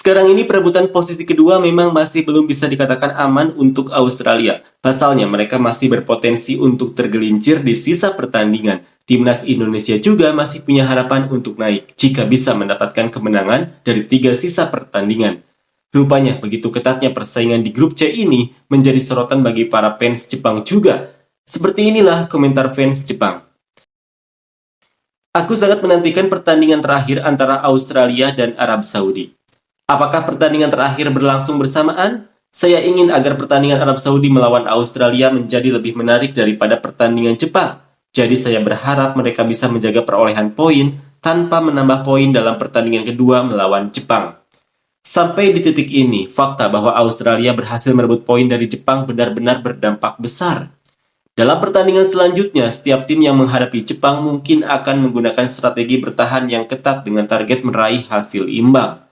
Sekarang ini perebutan posisi kedua memang masih belum bisa dikatakan aman untuk Australia. Pasalnya mereka masih berpotensi untuk tergelincir di sisa pertandingan. Timnas Indonesia juga masih punya harapan untuk naik jika bisa mendapatkan kemenangan dari 3 sisa pertandingan. Rupanya begitu ketatnya persaingan di grup C ini menjadi sorotan bagi para fans Jepang juga. Seperti inilah komentar fans Jepang. Aku sangat menantikan pertandingan terakhir antara Australia dan Arab Saudi. Apakah pertandingan terakhir berlangsung bersamaan? Saya ingin agar pertandingan Arab Saudi melawan Australia menjadi lebih menarik daripada pertandingan Jepang. Jadi saya berharap mereka bisa menjaga perolehan poin tanpa menambah poin dalam pertandingan kedua melawan Jepang. Sampai di titik ini, fakta bahwa Australia berhasil merebut poin dari Jepang benar-benar berdampak besar. Dalam pertandingan selanjutnya, setiap tim yang menghadapi Jepang mungkin akan menggunakan strategi bertahan yang ketat dengan target meraih hasil imbang.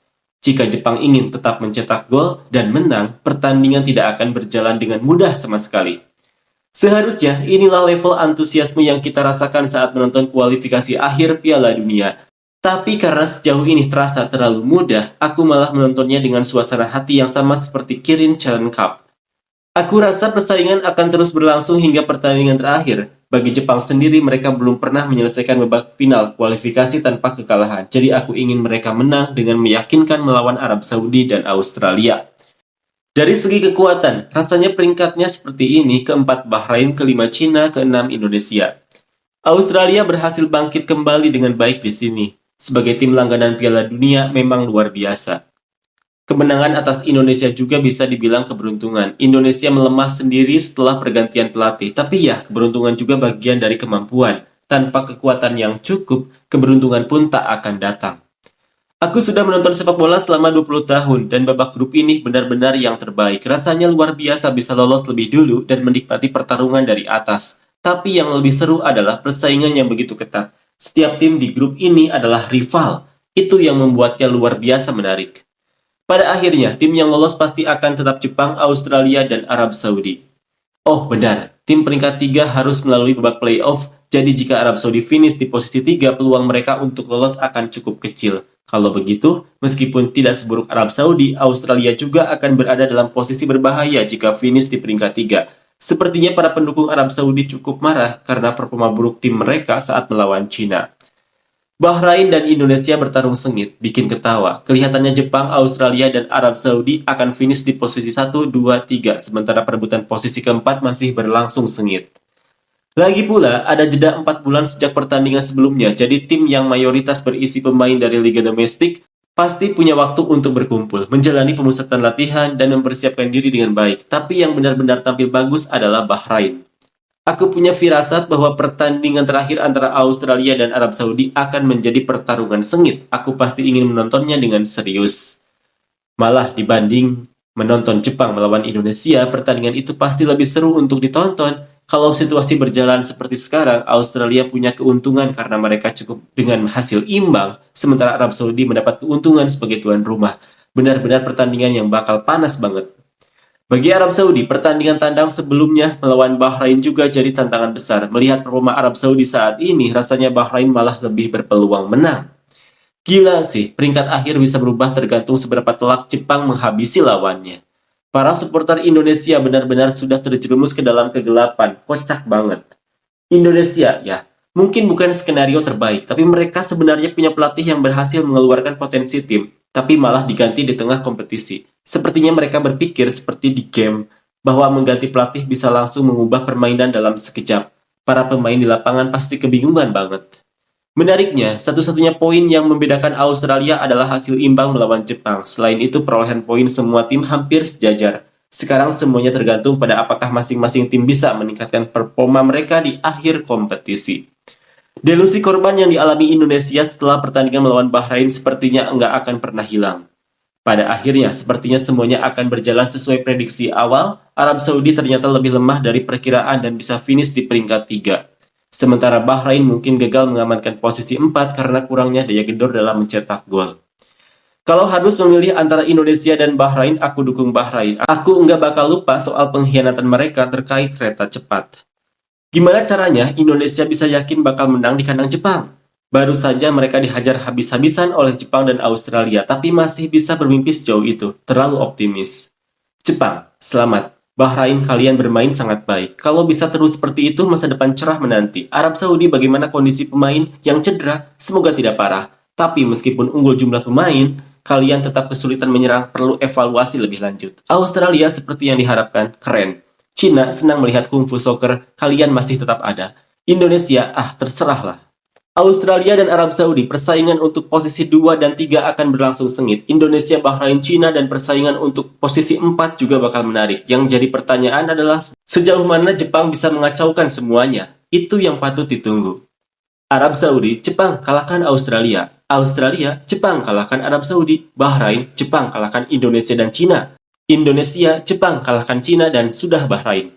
Jika Jepang ingin tetap mencetak gol dan menang, pertandingan tidak akan berjalan dengan mudah sama sekali. Seharusnya inilah level antusiasme yang kita rasakan saat menonton kualifikasi akhir Piala Dunia. Tapi karena sejauh ini terasa terlalu mudah, aku malah menontonnya dengan suasana hati yang sama seperti Kirin Challenge Cup. Aku rasa persaingan akan terus berlangsung hingga pertandingan terakhir. Bagi Jepang sendiri, mereka belum pernah menyelesaikan babak final kualifikasi tanpa kekalahan. Jadi aku ingin mereka menang dengan meyakinkan melawan Arab Saudi dan Australia. Dari segi kekuatan, rasanya peringkatnya seperti ini: keempat Bahrain, kelima Cina, keenam Indonesia. Australia berhasil bangkit kembali dengan baik di sini. Sebagai tim langganan Piala Dunia memang luar biasa. Kemenangan atas Indonesia juga bisa dibilang keberuntungan. Indonesia melemah sendiri setelah pergantian pelatih, tapi ya keberuntungan juga bagian dari kemampuan. Tanpa kekuatan yang cukup, keberuntungan pun tak akan datang. Aku sudah menonton sepak bola selama 20 tahun dan babak grup ini benar-benar yang terbaik. Rasanya luar biasa bisa lolos lebih dulu dan menikmati pertarungan dari atas. Tapi yang lebih seru adalah persaingan yang begitu ketat. Setiap tim di grup ini adalah rival. Itu yang membuatnya luar biasa menarik. Pada akhirnya, tim yang lolos pasti akan tetap Jepang, Australia, dan Arab Saudi. Oh benar, tim peringkat 3 harus melalui babak playoff, jadi jika Arab Saudi finish di posisi 3, peluang mereka untuk lolos akan cukup kecil. Kalau begitu, meskipun tidak seburuk Arab Saudi, Australia juga akan berada dalam posisi berbahaya jika finish di peringkat 3. Sepertinya para pendukung Arab Saudi cukup marah karena performa buruk tim mereka saat melawan Cina. Bahrain dan Indonesia bertarung sengit, bikin ketawa. Kelihatannya Jepang, Australia, dan Arab Saudi akan finish di posisi 1, 2, 3, sementara perebutan posisi keempat masih berlangsung sengit. Lagi pula, ada jeda 4 bulan sejak pertandingan sebelumnya, jadi tim yang mayoritas berisi pemain dari Liga Domestik pasti punya waktu untuk berkumpul, menjalani pemusatan latihan, dan mempersiapkan diri dengan baik. Tapi yang benar-benar tampil bagus adalah Bahrain. Aku punya firasat bahwa pertandingan terakhir antara Australia dan Arab Saudi akan menjadi pertarungan sengit. Aku pasti ingin menontonnya dengan serius. Malah dibanding menonton Jepang melawan Indonesia, pertandingan itu pasti lebih seru untuk ditonton. Kalau situasi berjalan seperti sekarang, Australia punya keuntungan karena mereka cukup dengan hasil imbang, sementara Arab Saudi mendapat keuntungan sebagai tuan rumah. Benar-benar pertandingan yang bakal panas banget. Bagi Arab Saudi, pertandingan tandang sebelumnya melawan Bahrain juga jadi tantangan besar. Melihat performa Arab Saudi saat ini, rasanya Bahrain malah lebih berpeluang menang. Gila sih, peringkat akhir bisa berubah tergantung seberapa telak Jepang menghabisi lawannya. Para supporter Indonesia benar-benar sudah terjerumus ke dalam kegelapan. Kocak banget. Indonesia, ya, mungkin bukan skenario terbaik, tapi mereka sebenarnya punya pelatih yang berhasil mengeluarkan potensi tim, tapi malah diganti di tengah kompetisi. Sepertinya mereka berpikir seperti di game, bahwa mengganti pelatih bisa langsung mengubah permainan dalam sekejap. Para pemain di lapangan pasti kebingungan banget. Menariknya, satu-satunya poin yang membedakan Australia adalah hasil imbang melawan Jepang. Selain itu, perolehan poin semua tim hampir sejajar. Sekarang semuanya tergantung pada apakah masing-masing tim bisa meningkatkan performa mereka di akhir kompetisi. Delusi korban yang dialami Indonesia setelah pertandingan melawan Bahrain sepertinya enggak akan pernah hilang. Pada akhirnya, sepertinya semuanya akan berjalan sesuai prediksi awal. Arab Saudi ternyata lebih lemah dari perkiraan dan bisa finish di peringkat 3. Sementara Bahrain mungkin gagal mengamankan posisi 4 karena kurangnya daya gedor dalam mencetak gol. Kalau harus memilih antara Indonesia dan Bahrain, aku dukung Bahrain. Aku nggak bakal lupa soal pengkhianatan mereka terkait kereta cepat. Gimana caranya Indonesia bisa yakin bakal menang di kandang Jepang? Baru saja mereka dihajar habis-habisan oleh Jepang dan Australia, tapi masih bisa bermimpi sejauh itu. Terlalu optimis. Jepang, selamat. Bahrain, kalian bermain sangat baik. Kalau bisa terus seperti itu, masa depan cerah menanti. Arab Saudi, bagaimana kondisi pemain yang cedera? Semoga tidak parah. Tapi meskipun unggul jumlah pemain, kalian tetap kesulitan menyerang, perlu evaluasi lebih lanjut. Australia seperti yang diharapkan, keren. Cina senang melihat kungfu soccer, kalian masih tetap ada. Indonesia, terserahlah. Australia dan Arab Saudi, persaingan untuk posisi 2 dan 3 akan berlangsung sengit. Indonesia, Bahrain, Cina, dan persaingan untuk posisi 4 juga bakal menarik. Yang jadi pertanyaan adalah sejauh mana Jepang bisa mengacaukan semuanya. Itu yang patut ditunggu. Arab Saudi, Jepang kalahkan Australia. Australia, Jepang kalahkan Arab Saudi. Bahrain, Jepang kalahkan Indonesia dan Cina. Indonesia, Jepang kalahkan Cina dan sudah Bahrain.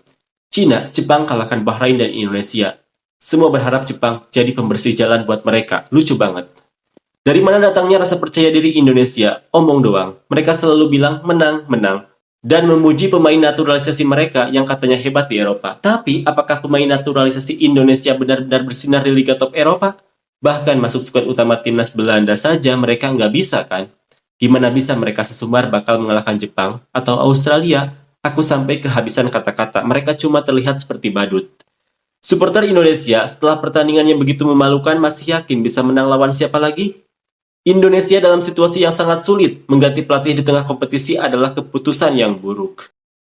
Cina, Jepang kalahkan Bahrain dan Indonesia. Semua berharap Jepang jadi pembersih jalan buat mereka. Lucu banget. Dari mana datangnya rasa percaya diri Indonesia? Omong doang. Mereka selalu bilang menang, menang. Dan memuji pemain naturalisasi mereka yang katanya hebat di Eropa. Tapi, apakah pemain naturalisasi Indonesia benar-benar bersinar di Liga Top Eropa? Bahkan masuk skuad utama timnas Belanda saja mereka nggak bisa kan? Gimana bisa mereka sesumbar bakal mengalahkan Jepang atau Australia? Aku sampai kehabisan kata-kata. Mereka cuma terlihat seperti badut. Supporter Indonesia setelah pertandingan yang begitu memalukan masih yakin bisa menang lawan siapa lagi? Indonesia dalam situasi yang sangat sulit, mengganti pelatih di tengah kompetisi adalah keputusan yang buruk.